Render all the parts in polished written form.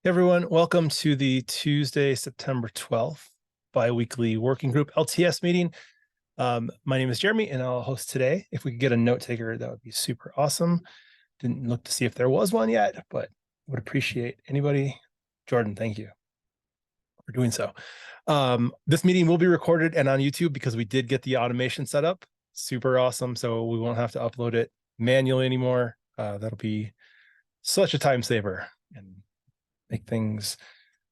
Hey everyone, welcome to the Tuesday, September 12th Biweekly Working Group LTS meeting. My name is Jeremy and I'll host today. If we could get a note taker, that would be super awesome. Didn't look to see if there was one yet, but would appreciate anybody. Jordan, thank you for doing so. This meeting will be recorded and on YouTube because we did get the automation set up. Super awesome. So we won't have to upload it manually anymore. That'll be such a time saver and make things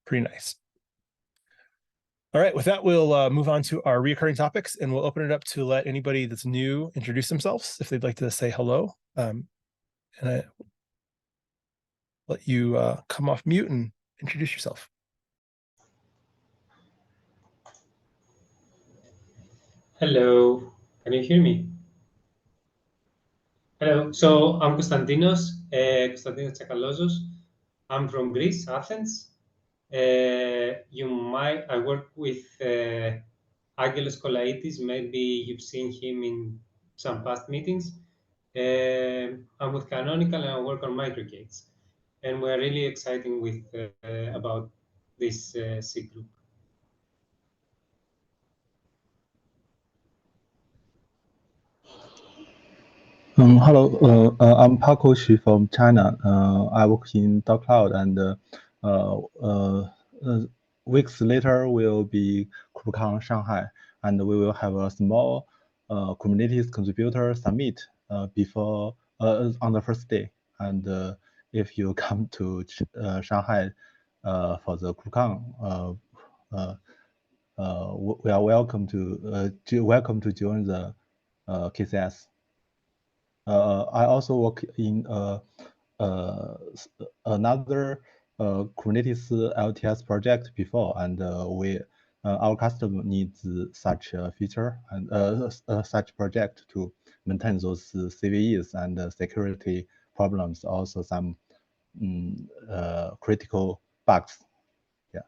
pretty nice. All right, with that, we'll move on to our reoccurring topics, and we'll open it up to let anybody that's new introduce themselves if they'd like to say hello. And I let you come off mute and introduce yourself. Hello, can you hear me? Hello, so I'm Konstantinos Tsakalozos. I'm from Greece, Athens. I work with Angelos Kolaitis. Maybe you've seen him in some past meetings. I'm with Canonical and I work on microgates. And we're really excited about this C group. Hello, I'm Paco Xu from China. I work in Cloud, and weeks later will be KubeCon Shanghai, and we will have a small Kubernetes contributor summit before on the first day. And if you come to Shanghai for the KubeCon, we are welcome to join the KCS. I also work in another Kubernetes LTS project before, and our customer needs such a feature and such project to maintain those CVEs and security problems, also some critical bugs. Yeah.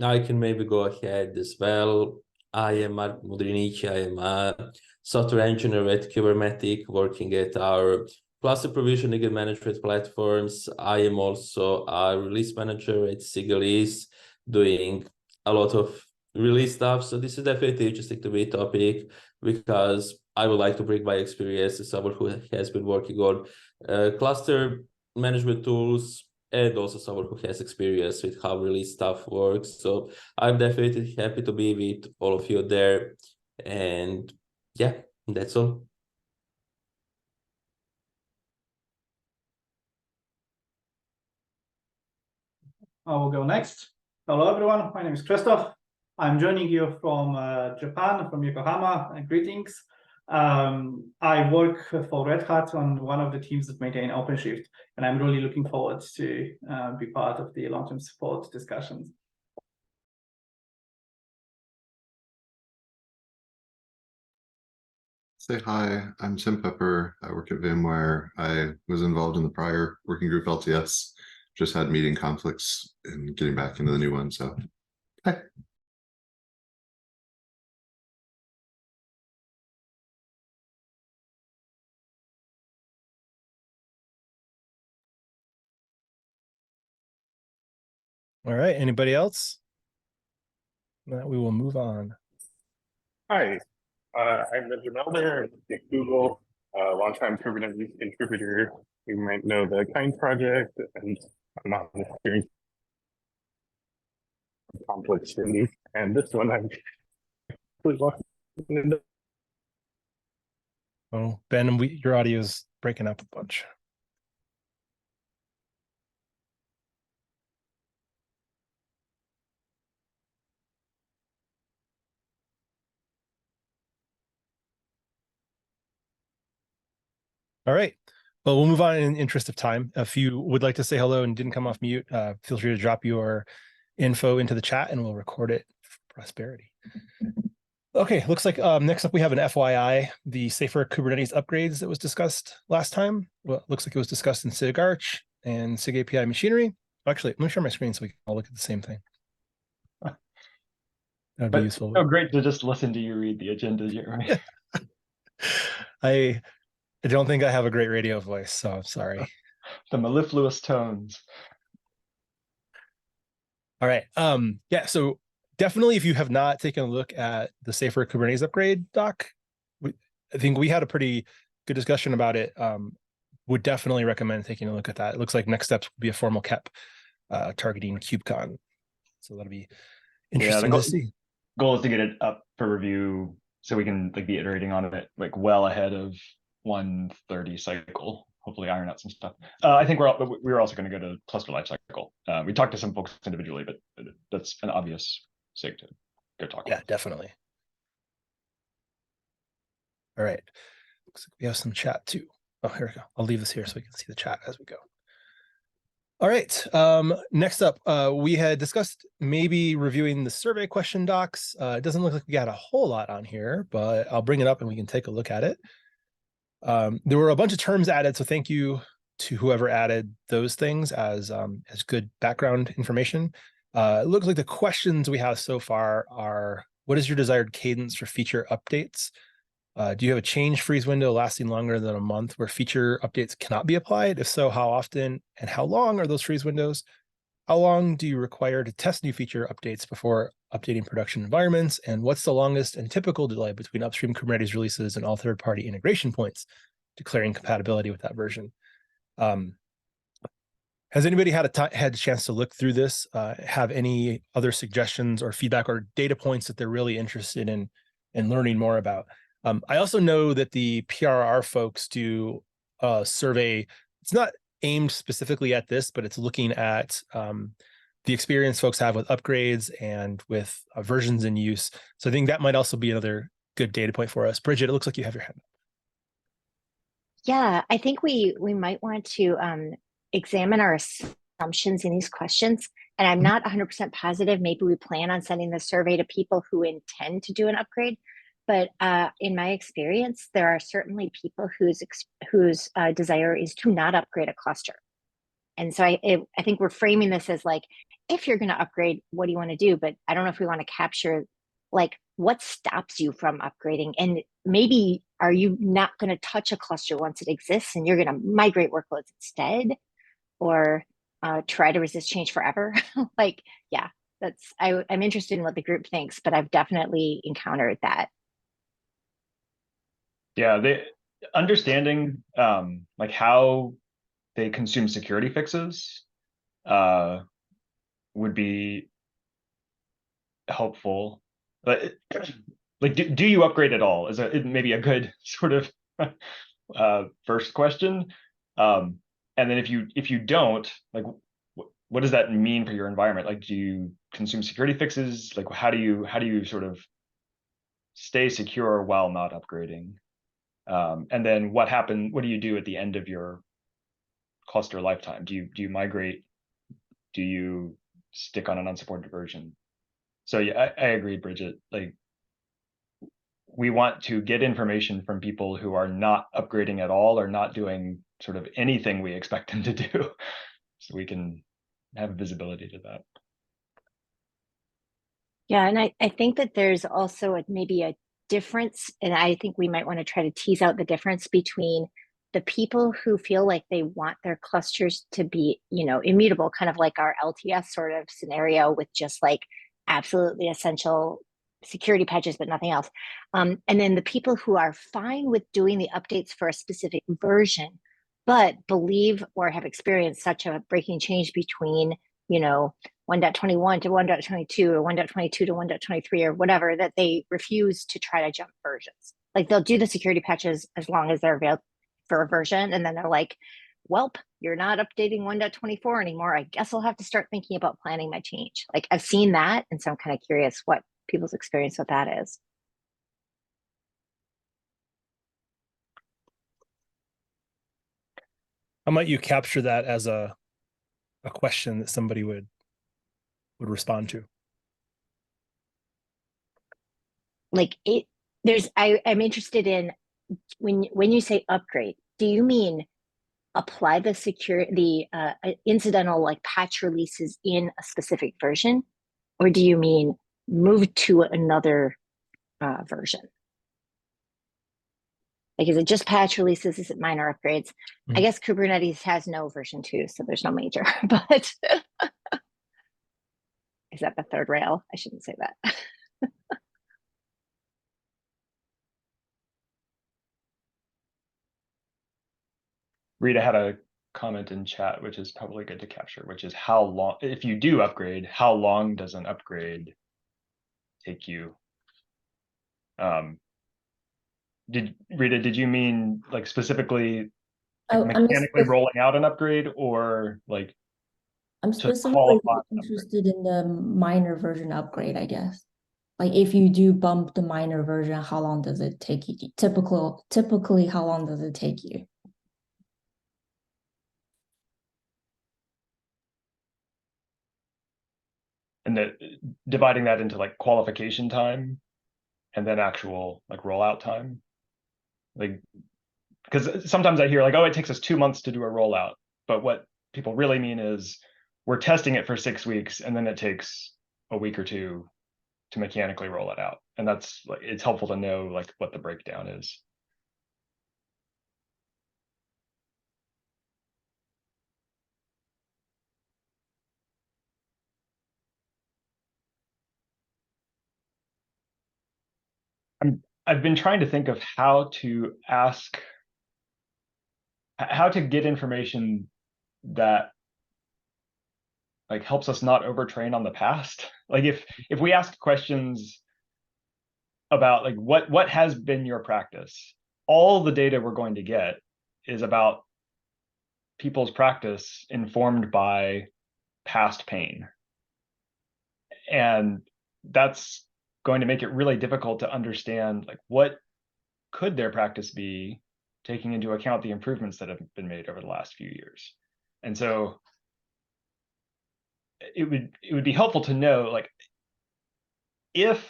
I can maybe go ahead as well. I am Mark Mudrinic. I am a software engineer at Kubernetes working at our cluster provisioning and management platforms. I am also a release manager at wg-lts doing a lot of release stuff. So this is definitely interesting to me topic because I would like to bring my experience as someone who has been working on cluster management tools, and also someone who has experience with how release stuff works. So I'm definitely happy to be with all of you there. And yeah, that's all. I will go next. Hello, everyone. My name is Christoph. I'm joining you from Japan, from Yokohama. Greetings. I work for Red Hat on one of the teams that maintain OpenShift, and I'm really looking forward to be part of the long-term support discussions. Say hi, I'm Tim Pepper. I work at VMware. I was involved in the prior working group LTS, just had meeting conflicts and getting back into the new one, so hi. All right, anybody else? We will move on. Hi, I'm Benjamin Elder at Google, longtime Kubernetes contributor. You might know the Kind project, and I'm not experienced conflicts in these. And this one, I'm really walking into. Oh, Ben, your audio is breaking up a bunch. All right. Well, we'll move on in the interest of time. If you would like to say hello and didn't come off mute, feel free to drop your info into the chat and we'll record it for prosperity. Okay, looks like next up we have an FYI, the safer Kubernetes upgrades that was discussed last time. Well, it looks like it was discussed in SIG Arch and SIG API machinery. Actually, let me share my screen so we can all look at the same thing. That'd be useful. Oh, great to just listen to you read the agenda, Jeremy. I don't think I have a great radio voice, so I'm sorry. The mellifluous tones. All right. Yeah, so definitely if you have not taken a look at the Safer Kubernetes Upgrade doc, I think we had a pretty good discussion about it. Would definitely recommend taking a look at that. It looks like next steps will be a formal KEP targeting KubeCon. So that'll be interesting to see. Goal is to get it up for review so we can like be iterating on it like well ahead of 130 cycle. Hopefully iron out some stuff. I think we're also going to go to cluster life cycle. We talked to some folks individually, but that's an obvious sig to go talk. Yeah, definitely. All right. Looks like we have some chat too. Oh, here we go. I'll leave this here so we can see the chat as we go. All right. Next up, we had discussed maybe reviewing the survey question docs. It doesn't look like we got a whole lot on here, but I'll bring it up and we can take a look at it. There were a bunch of terms added, so thank you to whoever added those things as good background information. It looks like the questions we have so far are, what is your desired cadence for feature updates? Do you have a change freeze window lasting longer than a month where feature updates cannot be applied? If so, how often and how long are those freeze windows? How long do you require to test new feature updates before updating production environments? And what's the longest and typical delay between upstream Kubernetes releases and all third-party integration points declaring compatibility with that version? Has anybody had a chance to look through this? Have any other suggestions or feedback or data points that they're really interested in learning more about? I also know that the PRR folks do a survey. It's not aimed specifically at this, but it's looking at the experience folks have with upgrades and with versions in use. So I think that might also be another good data point for us. Bridget, it looks like you have your hand up. Yeah, I think we might want to examine our assumptions in these questions. And I'm not 100% positive. Maybe we plan on sending the survey to people who intend to do an upgrade. But in my experience, there are certainly people whose desire is to not upgrade a cluster. And so I think we're framing this as like, if you're going to upgrade, what do you want to do? But I don't know if we want to capture like what stops you from upgrading. And maybe are you not going to touch a cluster once it exists and you're going to migrate workloads instead, or try to resist change forever? Like, yeah, I'm interested in what the group thinks, but I've definitely encountered that. Yeah, understanding like how they consume security fixes would be helpful. But like, do you upgrade at all? Is maybe a good sort of first question. And then if you don't, like, what does that mean for your environment? Like, do you consume security fixes? Like, how do you sort of stay secure while not upgrading? And then what do you do at the end of your cluster lifetime? Do you migrate? Do you stick on an unsupported version? So yeah, I agree, Bridget. Like, we want to get information from people who are not upgrading at all or not doing sort of anything we expect them to do, so we can have visibility to that. Yeah, and I think that there's also maybe a difference, and I think we might want to try to tease out the difference between the people who feel like they want their clusters to be, immutable, kind of like our LTS sort of scenario with just like absolutely essential security patches, but nothing else. And then the people who are fine with doing the updates for a specific version, but believe or have experienced such a breaking change between, 1.21 to 1.22 or 1.22 to 1.23 or whatever, that they refuse to try to jump versions. Like, they'll do the security patches as long as they're available for a version, and then they're like, welp, you're not updating 1.24 anymore. I guess I'll have to start thinking about planning my change. Like, I've seen that, and so I'm kind of curious what people's experience with that is. How might you capture that as a question that somebody would respond to? Like, I'm interested in, when you say upgrade, do you mean apply the incidental like patch releases in a specific version, or do you mean move to another version? Like, is it just patch releases? Is it minor upgrades? Mhm. I guess Kubernetes has no version 2, so there's no major, but is that the third rail? I shouldn't say that. Rita had a comment in chat, which is probably good to capture, which is how long, if you do upgrade, how long does an upgrade take you? Rita, did you mean like specifically like Oh, mechanically rolling out an upgrade, or like I'm to specifically qualify an upgrade? interested in the minor version upgrade, I guess. Like if you do bump the minor version, how long does it take you? Typically, how long does it take you? And dividing that into like qualification time and then actual like rollout time. Like, because sometimes I hear like, oh, it takes us 2 months to do a rollout. But what people really mean is we're testing it for 6 weeks and then it takes a week or two to mechanically roll it out. And that's like, it's helpful to know like what the breakdown is. I've been trying to think of how to get information that like helps us not overtrain on the past. Like if we ask questions about like what has been your practice, all the data we're going to get is about people's practice informed by past pain. And that's going to make it really difficult to understand like what could their practice be, taking into account the improvements that have been made over the last few years. And so it would be helpful to know like if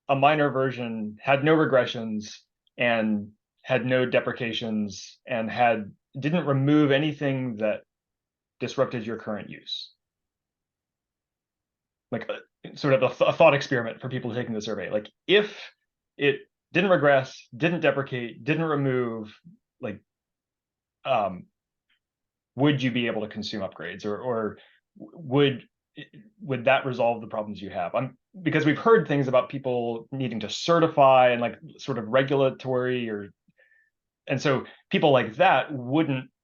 a minor version had no regressions and had no deprecations and didn't remove anything that disrupted your current use. Like sort of a thought experiment for people taking the survey. Like if it didn't regress, didn't deprecate, didn't remove, like, would you be able to consume upgrades, or would that resolve the problems you have? Because we've heard things about people needing to certify and like sort of regulatory, and so people like that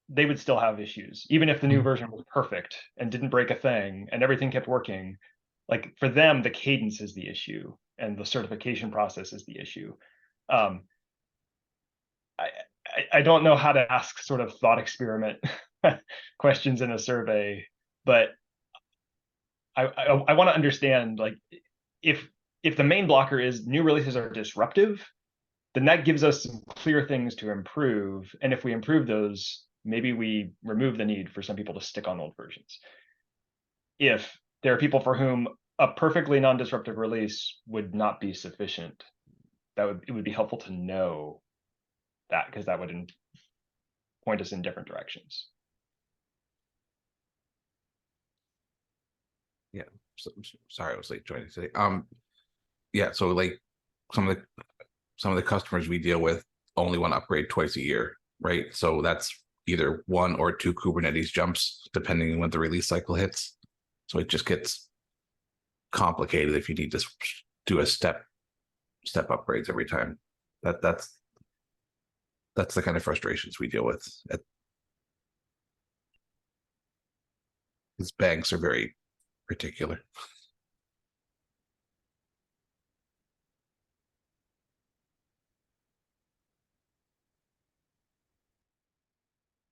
they would still have issues, even if the new version was perfect and didn't break a thing and everything kept working. Like for them, the cadence is the issue and the certification process is the issue. I don't know how to ask sort of thought experiment questions in a survey, but I want to understand, like, if the main blocker is new releases are disruptive, then that gives us some clear things to improve. And if we improve those, maybe we remove the need for some people to stick on old versions. If there are people for whom a perfectly non-disruptive release would not be sufficient, it would be helpful to know that, because that would point us in different directions. Yeah, sorry I was late joining today. Yeah, so like some of the customers we deal with only want to upgrade twice a year, right? So that's either 1 or 2 Kubernetes jumps depending on when the release cycle hits. So it just gets complicated if you need to do a step upgrades every time. That's the kind of frustrations we deal with. Because banks are very particular.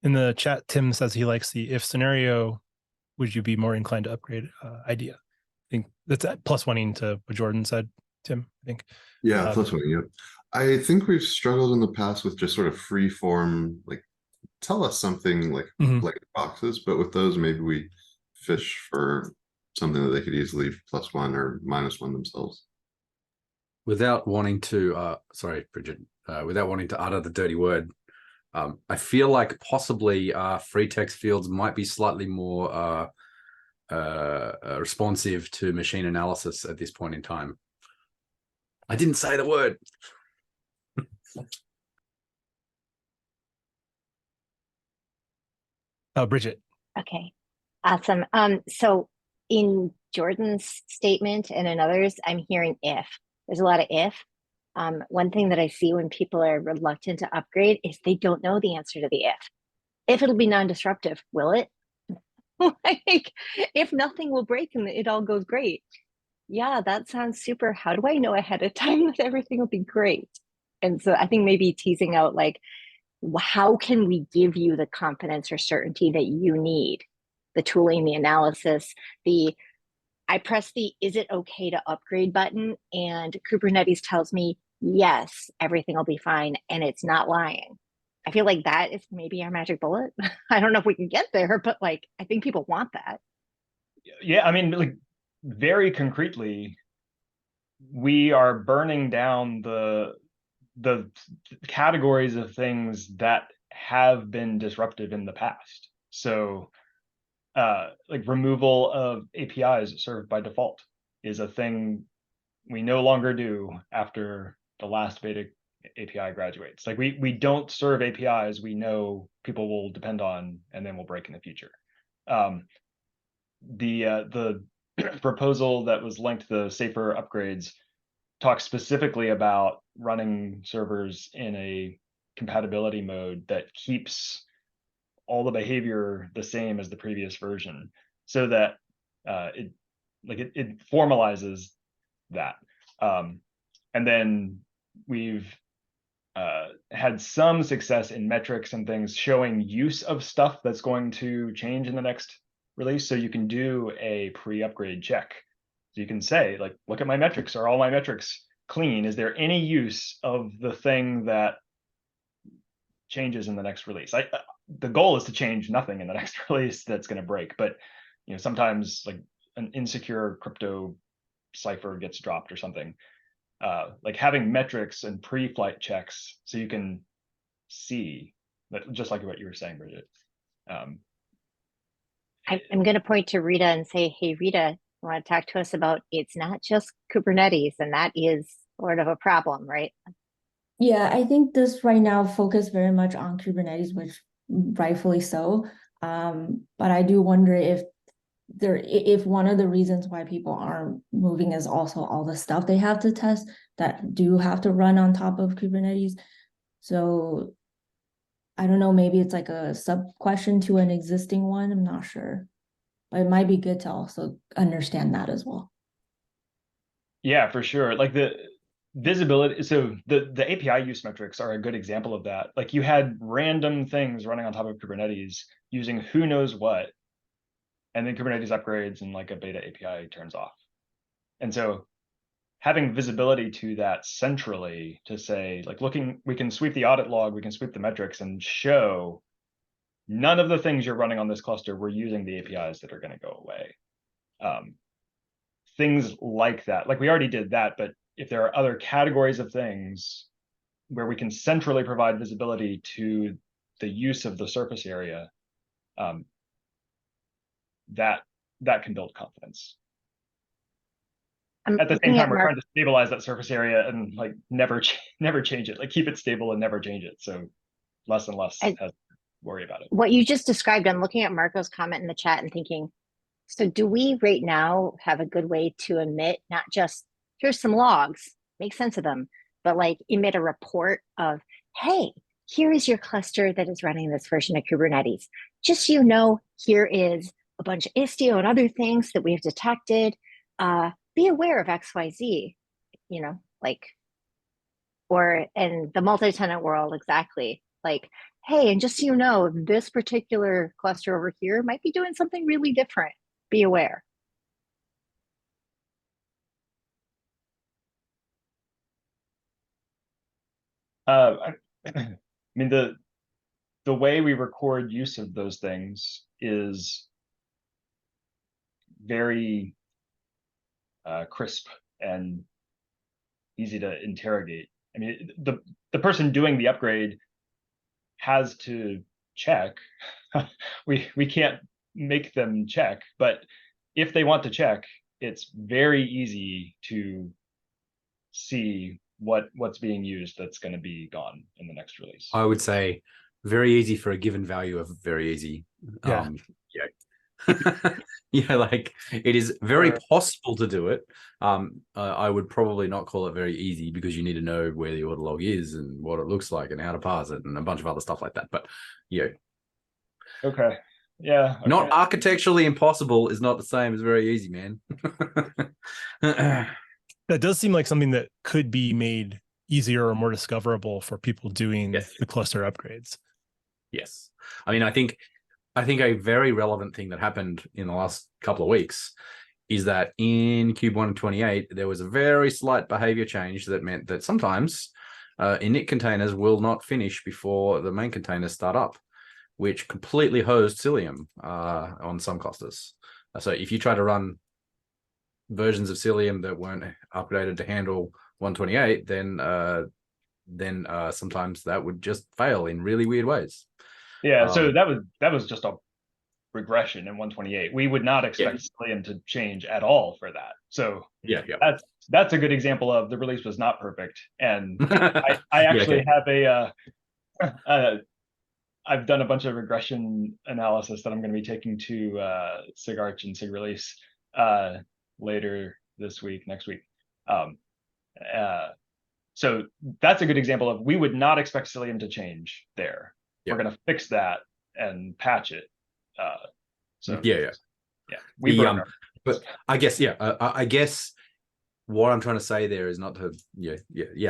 In the chat, Tim says he likes the if scenario. Would you be more inclined to upgrade idea? I think that's plus one to what Jordan said, Tim, I think. Yeah, plus one. Yep. I think we've struggled in the past with just sort of free form, like tell us something like black boxes, but with those, maybe we fish for something that they could easily plus one or minus one themselves. Without wanting to, sorry, Bridget, without wanting to utter the dirty word, I feel like possibly free text fields might be slightly more responsive to machine analysis at this point in time. I didn't say the word. Bridget. Okay, awesome. So in Jordan's statement and in others, I'm hearing if. There's a lot of if. One thing that I see when people are reluctant to upgrade is they don't know the answer to the if. If it'll be non-disruptive, will it? Like, if nothing will break and it all goes great. Yeah, that sounds super. How do I know ahead of time that everything will be great? And so I think maybe teasing out like, how can we give you the confidence or certainty that you need? The tooling, the analysis, I press the is it okay to upgrade button and Kubernetes tells me, yes, everything will be fine. And it's not lying. I feel like that is maybe our magic bullet. I don't know if we can get there, but like, I think people want that. Yeah, I mean, like very concretely, we are burning down the categories of things that have been disruptive in the past. So like removal of APIs served by default is a thing we no longer do after the last beta API graduates. Like we don't serve APIs we know people will depend on and then will break in the future. The proposal that was linked to the safer upgrades talks specifically about running servers in a compatibility mode that keeps all the behavior the same as the previous version, so that it formalizes that. And then we've had some success in metrics and things showing use of stuff that's going to change in the next release. So you can do a pre-upgrade check. So you can say, like, look at my metrics. Are all my metrics clean? Is there any use of the thing that changes in the next release? The goal is to change nothing in the next release that's going to break. But sometimes like an insecure crypto cipher gets dropped or something. Like having metrics and pre-flight checks so you can see that, just like what you were saying, Bridget. I'm going to point to Rita and say, hey, Rita, you want to talk to us about it's not just Kubernetes, and that is sort of a problem, right? Yeah, I think this right now focus very much on Kubernetes, which rightfully so. But I do wonder if one of the reasons why people aren't moving is also all the stuff they have to test that do have to run on top of Kubernetes. So I don't know, maybe it's like a sub question to an existing one. I'm not sure. But it might be good to also understand that as well. Yeah, for sure. Like the visibility, so the API use metrics are a good example of that. Like you had random things running on top of Kubernetes using who knows what, and then Kubernetes upgrades and like a beta API turns off. And so having visibility to that centrally to say, like we can sweep the audit log, we can sweep the metrics and show none of the things you're running on this cluster were using the APIs that are going to go away. Things like that, like we already did that, but if there are other categories of things where we can centrally provide visibility to the use of the surface area, that can build confidence. At the same time, we're trying to stabilize that surface area and like never change it, like keep it stable and never change it. So less and less has to worry about it. What you just described, I'm looking at Marco's comment in the chat and thinking, so do we right now have a good way to emit, not just here's some logs, make sense of them, but like emit a report of, hey, here is your cluster that is running this version of Kubernetes. Just so you know, here is a bunch of Istio and other things that we have detected. Be aware of XYZ, like, or in the multi-tenant world, exactly. Like, hey, and just so you know, this particular cluster over here might be doing something really different. Be aware. I mean, the way we record use of those things is very crisp and easy to interrogate. I mean, the person doing the upgrade has to check. we can't make them check, but if they want to check, it's very easy to see what's being used that's going to be gone in the next release? I would say very easy for a given value of very easy. Yeah. Yeah, like it is very possible to do it. I would probably not call it very easy because you need to know where the order log is and what it looks like and how to parse it and a bunch of other stuff like that. But yeah. Okay. Yeah. Okay. Not architecturally impossible is not the same as very easy, man. That does seem like something that could be made easier or more discoverable for people doing the cluster upgrades. Yes. I mean, I think a very relevant thing that happened in the last couple of weeks is that in Cube 128, there was a very slight behavior change that meant that sometimes init containers will not finish before the main containers start up, which completely hosed Cilium on some clusters. So if you try to run versions of Cilium that weren't updated to handle 128, then sometimes that would just fail in really weird ways. Yeah, so that was just a regression in 128. We would not expect Cilium to change at all for that. So that's a good example of the release was not perfect. And I actually have I've done a bunch of regression analysis that I'm going to be taking to SIGArch and SIGRelease later this week, next week. So that's a good example of we would not expect Cilium to change there. We're going to fix that and patch it. But I guess I guess what I'm trying to say there is not to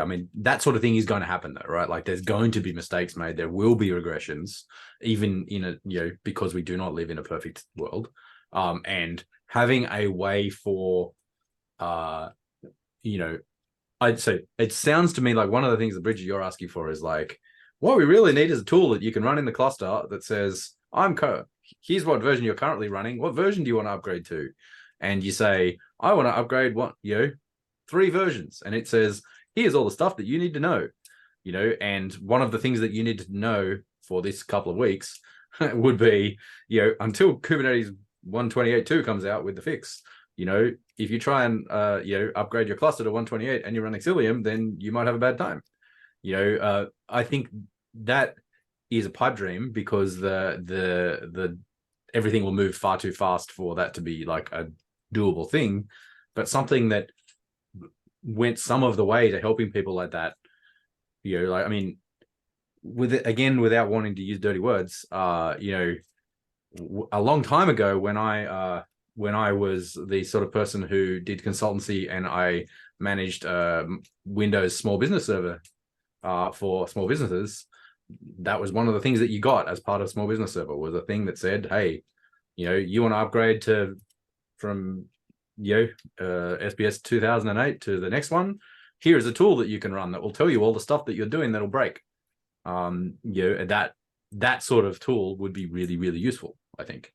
I mean, that sort of thing is going to happen though, right? Like there's going to be mistakes made, there will be regressions, even in a because we do not live in a perfect world. And having a way for I'd say it sounds to me like one of the things that Bridget you're asking for is like, what we really need is a tool that you can run in the cluster that says, here's what version you're currently running. What version do you want to upgrade to? And you say, I want to upgrade 3 versions. And it says, here's all the stuff that you need to know. And one of the things that you need to know for this couple of weeks would be, until Kubernetes 128.2 comes out with the fix, if you try and upgrade your cluster to 128 and you're running Cilium, then you might have a bad time. I think that is a pipe dream because the everything will move far too fast for that to be like a doable thing. But something that went some of the way to helping people like that, like I mean, with it again, without wanting to use dirty words, a long time ago when I was the sort of person who did consultancy and I managed Windows small business server for small businesses, that was one of the things that you got as part of small business server was a thing that said, hey, you want to upgrade from SBS 2008 to the next one, here is a tool that you can run that will tell you all the stuff that you're doing that'll break. That sort of tool would be really, really useful, I think.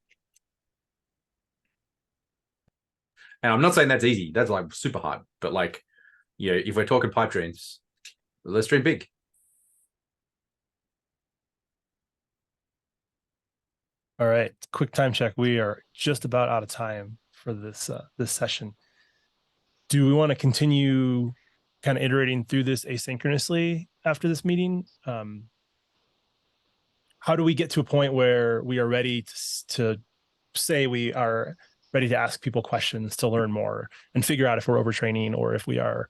And I'm not saying that's easy, that's like super hard, but like, if we're talking pipe dreams, let's dream big. All right, quick time check. We are just about out of time for this session. Do we want to continue kind of iterating through this asynchronously after this meeting? How do we get to a point where we are ready to say we are ready to ask people questions to learn more and figure out if we're overtraining or if we are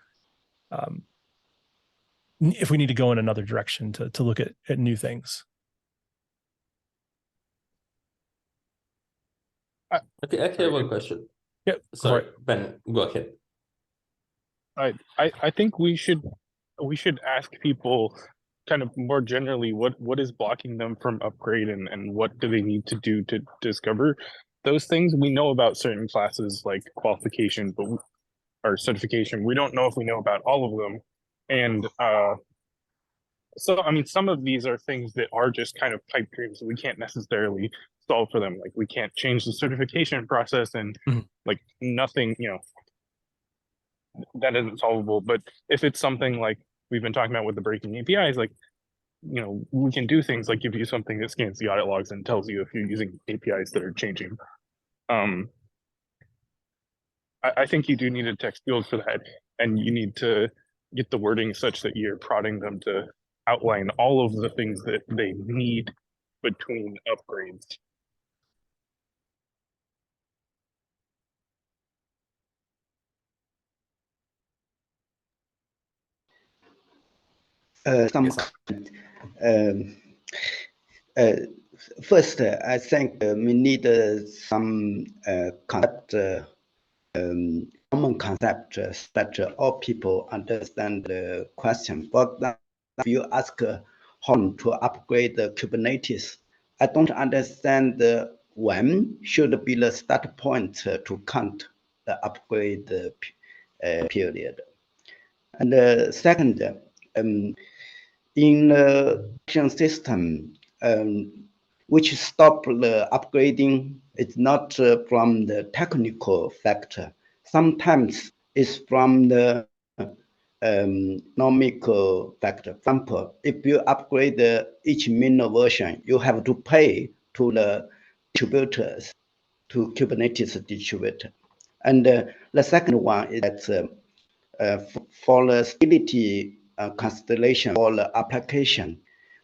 if we need to go in another direction to look at new things? Okay, I have one question. Yeah, sorry, Ben, go ahead. I think we should ask people kind of more generally what is blocking them from upgrade and what do they need to do to discover those things. We know about certain classes like qualification, or certification. We don't know if we know about all of them. And so I mean, some of these are things that are just kind of pipe dreams that we can't necessarily solve for them. Like we can't change the certification process and like nothing, that isn't solvable. But if it's something like we've been talking about with the breaking APIs, like, we can do things like give you something that scans the audit logs and tells you if you're using APIs that are changing. I think you do need a text field for that, and you need to get the wording such that you're prodding them to outline all of the things that they need between upgrades. First, I think we need some concept, common concept that all people understand the question. For example, if you ask how to upgrade the Kubernetes, I don't understand when should be the start point to count the upgrade period. And second, in the action system, which stop the upgrading, it's not from the technical factor. Sometimes it's from the economical factor. For example, if you upgrade each minor version, you have to pay to the distributors, to Kubernetes distributor. And the second one is that for the stability constellation for the application,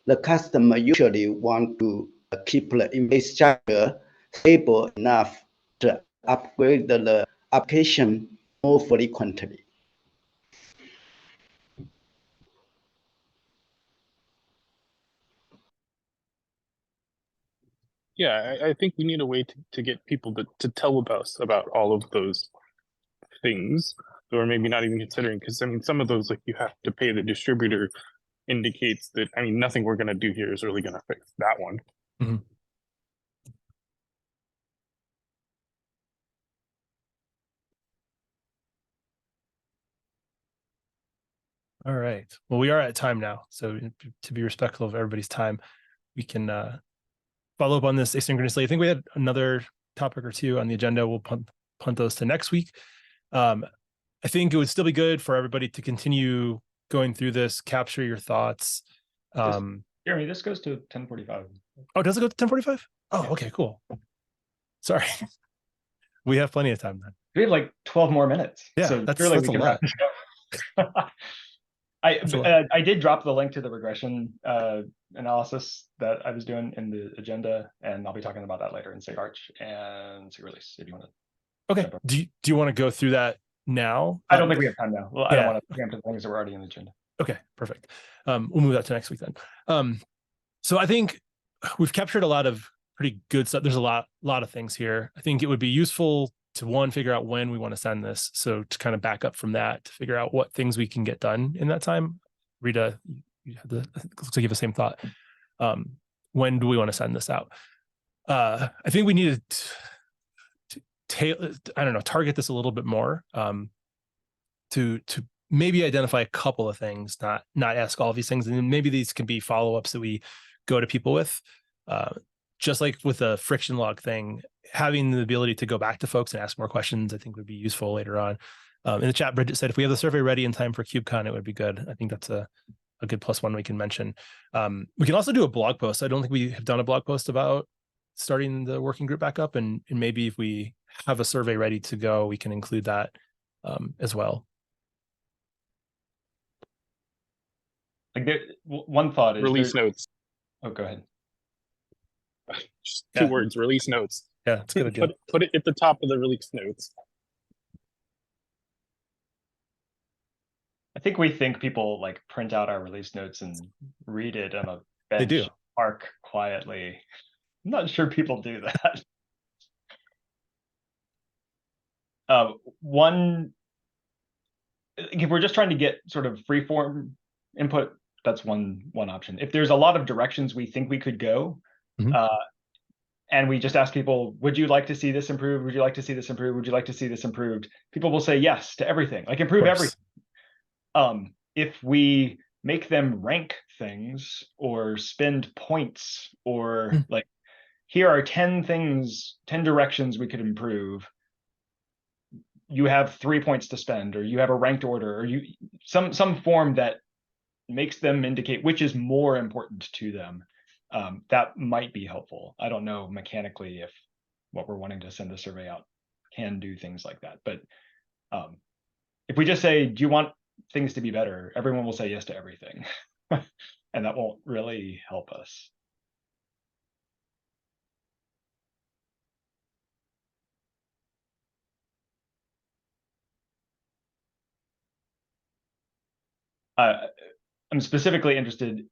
the customer usually want to keep the infrastructure stable enough to upgrade the application more frequently. Yeah, I think we need a way to get people to tell us about all of those things, or maybe not even considering, because I mean, some of those, like you have to pay the distributor, indicates that, I mean, nothing we're going to do here is really going to fix that one. Mm-hmm. All right. Well, we are at time now. So to be respectful of everybody's time, we can follow up on this asynchronously. I think we had another topic or two on the agenda. We'll punt those to next week. I think it would still be good for everybody to continue going through this, capture your thoughts. Jeremy, this goes to 10:45. Oh, does it go to 10:45? Oh, yeah. Okay, cool. Sorry. We have plenty of time then. We have like 12 more minutes. Yeah, so that's surely we a can lot. I did drop the link to the regression analysis that I was doing in the agenda, and I'll be talking about that later in Sig Arch and Sig Release if you want to. Okay. Do you want to go through that now? I don't think we have time now. Well, I yeah. don't want to preempt the things that were already in the agenda. Okay, perfect. We'll move that to next week then. So I think we've captured a lot of pretty good stuff. There's a lot of things here. I think it would be useful to figure out when we want to send this. So to kind of back up from that, to figure out what things we can get done in that time. Rita, it looks like you have the same thought. When do we want to send this out? I think we need to target this a little bit more, to maybe identify a couple of things, not ask all of these things. And then maybe these can be follow-ups that we go to people with. Just like with the friction log thing, having the ability to go back to folks and ask more questions, I think would be useful later on. In the chat, Bridget said, if we have the survey ready in time for KubeCon, it would be good. I think that's a good +1 we can mention. We can also do a blog post. I don't think we have done a blog post about starting the working group back up. And maybe if we have a survey ready to go, we can include that as well. Like one thought is release notes. Oh, go ahead. Just two words, release notes. Yeah, it's a good idea. Put it at the top of the release notes. I think we think people like print out our release notes and read it on a bench They do. park quietly. I'm not sure people do that. If we're just trying to get sort of free form input, that's one option. If there's a lot of directions we think we could go, and we just ask people, would you like to see this improved? Would you like to see this improved? Would you like to see this improved? People will say yes to everything, like improve everything. If we make them rank things or spend points or like, here are 10 things, 10 directions we could improve. You have 3 points to spend, or you have a ranked order, or some form that makes them indicate which is more important to them. That might be helpful. I don't know mechanically if what we're wanting to send the survey out can do things like that. But if we just say, do you want things to be better, everyone will say yes to everything. And that won't really help us. I'm specifically interested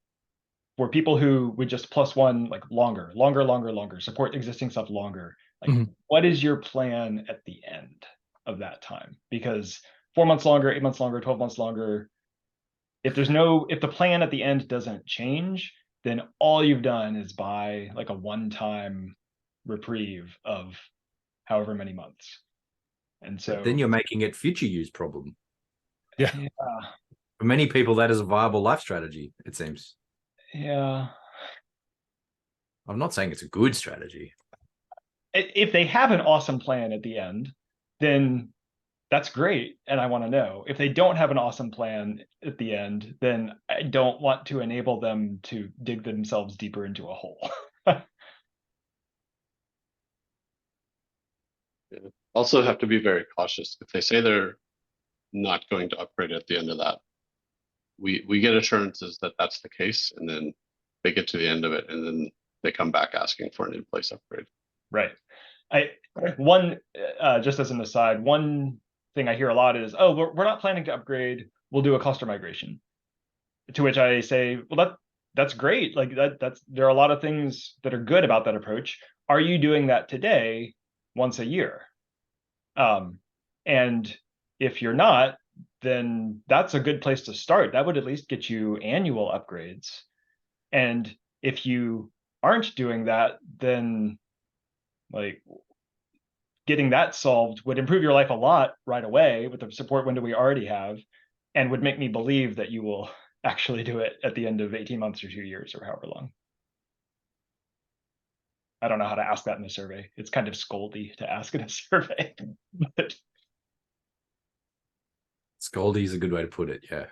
for people who would just +1 like longer, support existing stuff longer. Like, what is your plan at the end of that time? Because 4 months longer, 8 months longer, 12 months longer, if the plan at the end doesn't change, then all you've done is buy like a one-time reprieve of however many months. And so But then you're making it future use problem. Yeah. For many people, that is a viable life strategy, it seems. Yeah. I'm not saying it's a good strategy. If they have an awesome plan at the end, then that's great. And I want to know. If they don't have an awesome plan at the end, then I don't want to enable them to dig themselves deeper into a hole. Yeah. Also have to be very cautious. If they say they're not going to upgrade at the end of that, we get assurances that that's the case, and then they get to the end of it, and then they come back asking for an in-place upgrade. Right. Just as an aside, one thing I hear a lot is, oh, we're not planning to upgrade, we'll do a cluster migration. To which I say, well, that's great. Like there are a lot of things that are good about that approach. Are you doing that today once a year? And if you're not, then that's a good place to start. That would at least get you annual upgrades. And if you aren't doing that, then like getting that solved would improve your life a lot right away with the support window we already have, and would make me believe that you will actually do it at the end of 18 months or 2 years or however long. I don't know how to ask that in a survey. It's kind of scoldy to ask in a survey. But Scoldy is a good way to put it, yeah.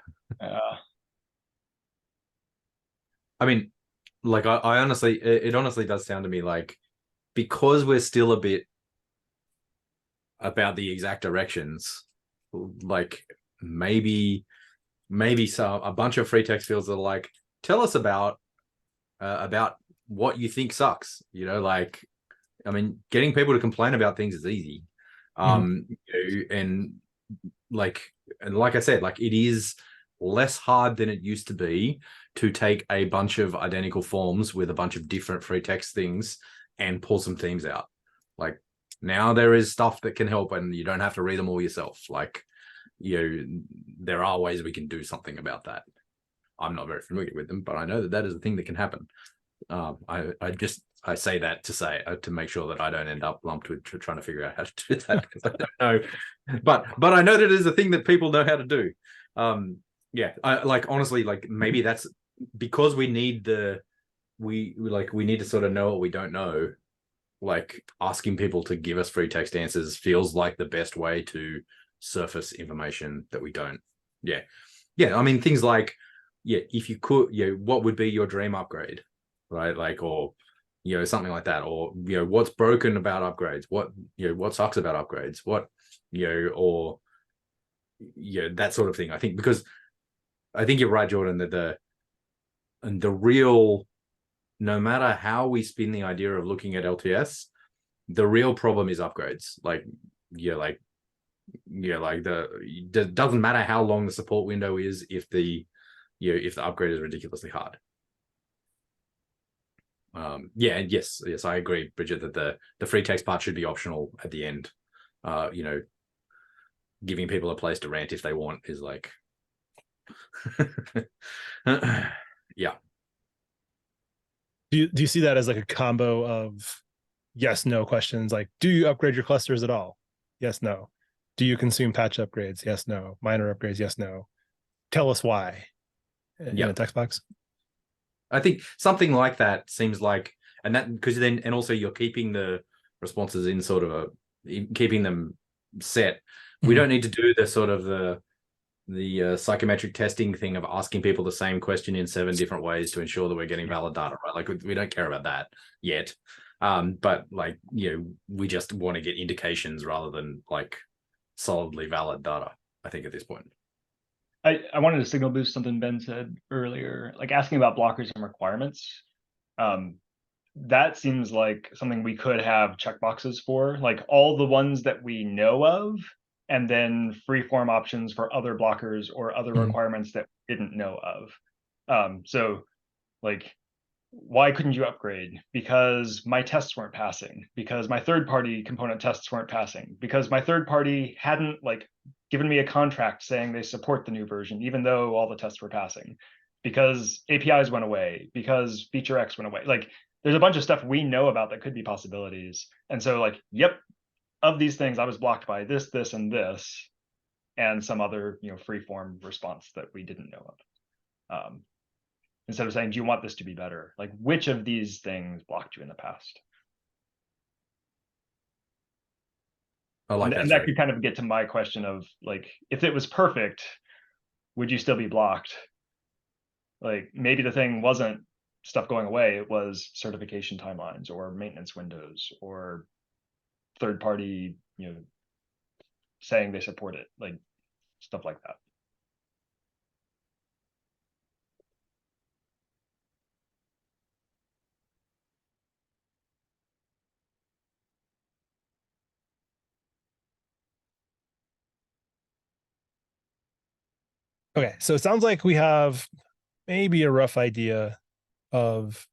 I mean, like I honestly, it honestly does sound to me like, because we're still a bit about the exact directions, like maybe a bunch of free text fields that are like, tell us about what you think sucks, you know, like, I mean, getting people to complain about things is easy. And like I said, like, it is less hard than it used to be to take a bunch of identical forms with a bunch of different free text things and pull some themes out. Like, now there is stuff that can help, and you don't have to read them all yourself. Like, you know, there are ways we can do something about that. I'm not very familiar with them, but I know that that is a thing that can happen. I say that to make sure that I don't end up lumped with trying to figure out how to do that, because I don't know. But I know that it is a thing that people know how to do. Yeah, honestly, like, maybe that's because we need to sort of know what we don't know. Like, asking people to give us free text answers feels like the best way to surface information that we don't. Yeah. I mean, things like, if you could, what would be your dream upgrade, right? Like, or something like that, or what's broken about upgrades, what sucks about upgrades, what or that sort of thing. I think, because I think you're right, Jordan, that the real, no matter how we spin the idea of looking at LTS, the real problem is upgrades. It doesn't matter how long the support window is if the upgrade is ridiculously hard. Yes, I agree, Bridget, that the free text part should be optional at the end. Giving people a place to rant if they want is like, yeah. Do you see that as like a combo of yes, no questions? Like, do you upgrade your clusters at all? Yes, no. Do you consume patch upgrades? Yes, no. Minor upgrades? Yes, no. Tell us why. In a text box. I think something like that seems like, and that, because then, and also you're keeping the responses in sort of keeping them set. We don't need to do the sort of the psychometric testing thing of asking people the same question in 7 different ways to ensure that we're getting valid data, right? Like, we don't care about that yet. But like, we just want to get indications rather than like solidly valid data, I think, at this point. I wanted to signal boost something Ben said earlier, like asking about blockers and requirements. That seems like something we could have checkboxes for, like all the ones that we know of, and then free-form options for other blockers or other requirements that we didn't know of. So like, why couldn't you upgrade? Because my tests weren't passing, because my third-party component tests weren't passing, because my third party hadn't like given me a contract saying they support the new version, even though all the tests were passing, because APIs went away, because feature X went away. Like, there's a bunch of stuff we know about that could be possibilities. And so like, yep, of these things, I was blocked by this, this, and this, and some other, free form response that we didn't know of. Instead of saying, do you want this to be better? Like, which of these things blocked you in the past? I like that. And that could kind of get to my question of like, if it was perfect, would you still be blocked? Like, maybe the thing wasn't stuff going away, it was certification timelines or maintenance windows or third party, saying they support it, like stuff like that. Okay, so it sounds like we have maybe a rough idea of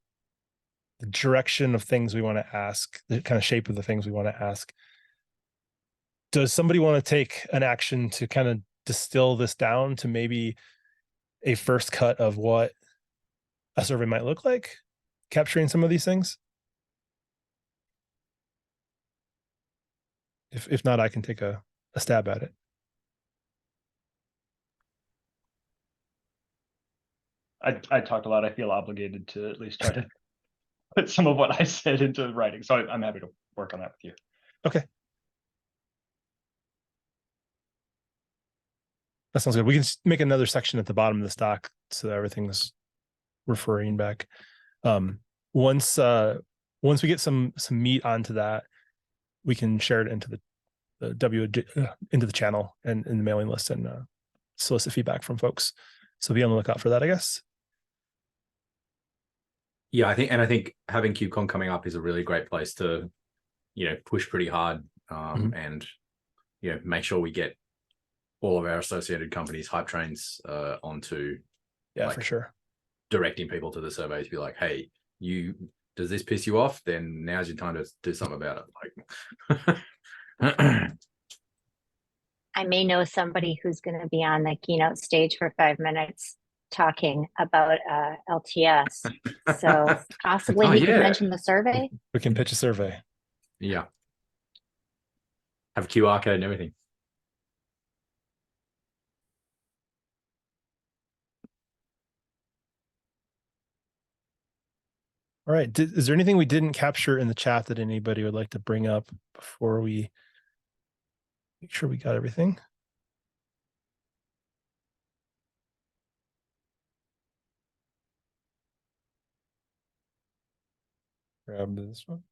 the direction of things we want to ask, the kind of shape of the things we want to ask. Does somebody want to take an action to kind of distill this down to maybe a first cut of what a survey might look like, capturing some of these things? If not, I can take a stab at it. I talked a lot. I feel obligated to at least try to put some of what I said into writing. So I'm happy to work on that with you. Okay. That sounds good. We can make another section at the bottom of the stock so that everything's referring back. Once we get some meat onto that, we can share it into into the channel and in the mailing list and solicit feedback from folks. So be on the lookout for that, I guess. Yeah, I think having KubeCon coming up is a really great place to, push pretty hard and, make sure we get all of our associated companies' hype trains onto. Yeah, for sure. Directing people to the survey to be like, hey, does this piss you off? Then now's your time to do something about it. Like, I may know somebody who's going to be on the keynote stage for 5 minutes talking about LTS. So possibly we could mention the survey. We can pitch a survey. Yeah. Have a QR code and everything. All right. Is there anything we didn't capture in the chat that anybody would like to bring up before we make sure we got everything? Grab this one.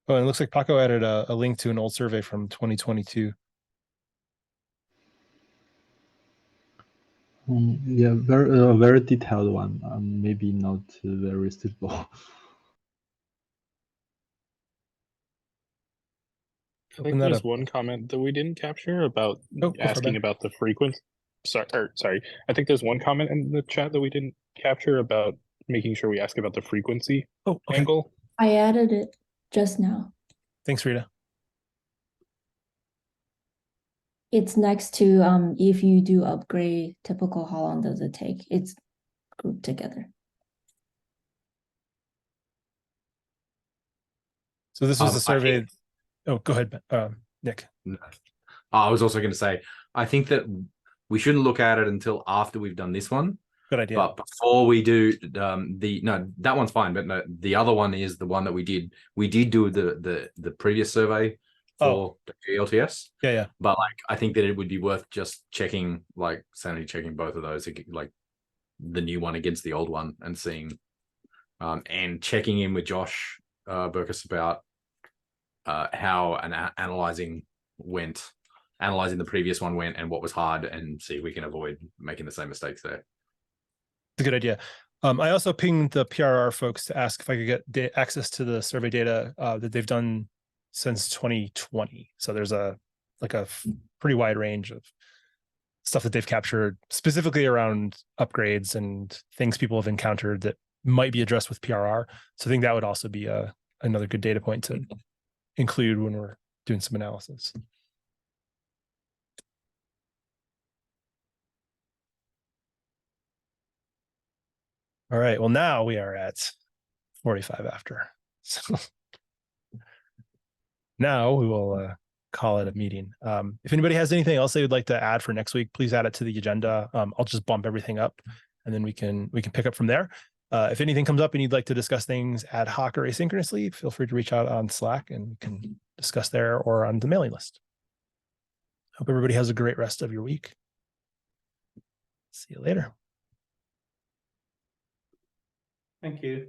Oh, and it looks like Paco added a link to an old survey from 2022. Yeah, very detailed one. Maybe not very suitable. I think there's one comment that we didn't capture about asking about the frequency. Sorry. I think there's one comment in the chat that we didn't capture about making sure we ask about the frequency angle. I added it just now. Thanks, Rita. It's next to if you do upgrade, typical how long does it take? It's grouped together. So this was the survey. Oh, go ahead, Nick. I was also going to say, I think that we shouldn't look at it until after we've done this one. Good idea. But before we do that one's fine. But no, the other one is the one that we did. We did do the previous survey for wg-lts. Yeah. But like, I think that it would be worth just checking, like sanity checking both of those, like the new one against the old one, and seeing, and checking in with Josh Burkus about how an analyzing went, analyzing the previous one went and what was hard, and see if we can avoid making the same mistakes there. It's a good idea. I also pinged the PRR folks to ask if I could get access to the survey data that they've done since 2020. So there's a pretty wide range of stuff that they've captured specifically around upgrades and things people have encountered that might be addressed with PRR. So I think that would also be another good data point to include when we're doing some analysis. All right, well, now we are at 45 after. So now we will call it a meeting. If anybody has anything else they would like to add for next week, please add it to the agenda. I'll just bump everything up and then we can pick up from there. If anything comes up and you'd like to discuss things ad hoc or asynchronously, feel free to reach out on Slack and we can discuss there or on the mailing list. Hope everybody has a great rest of your week. See you later. Thank you.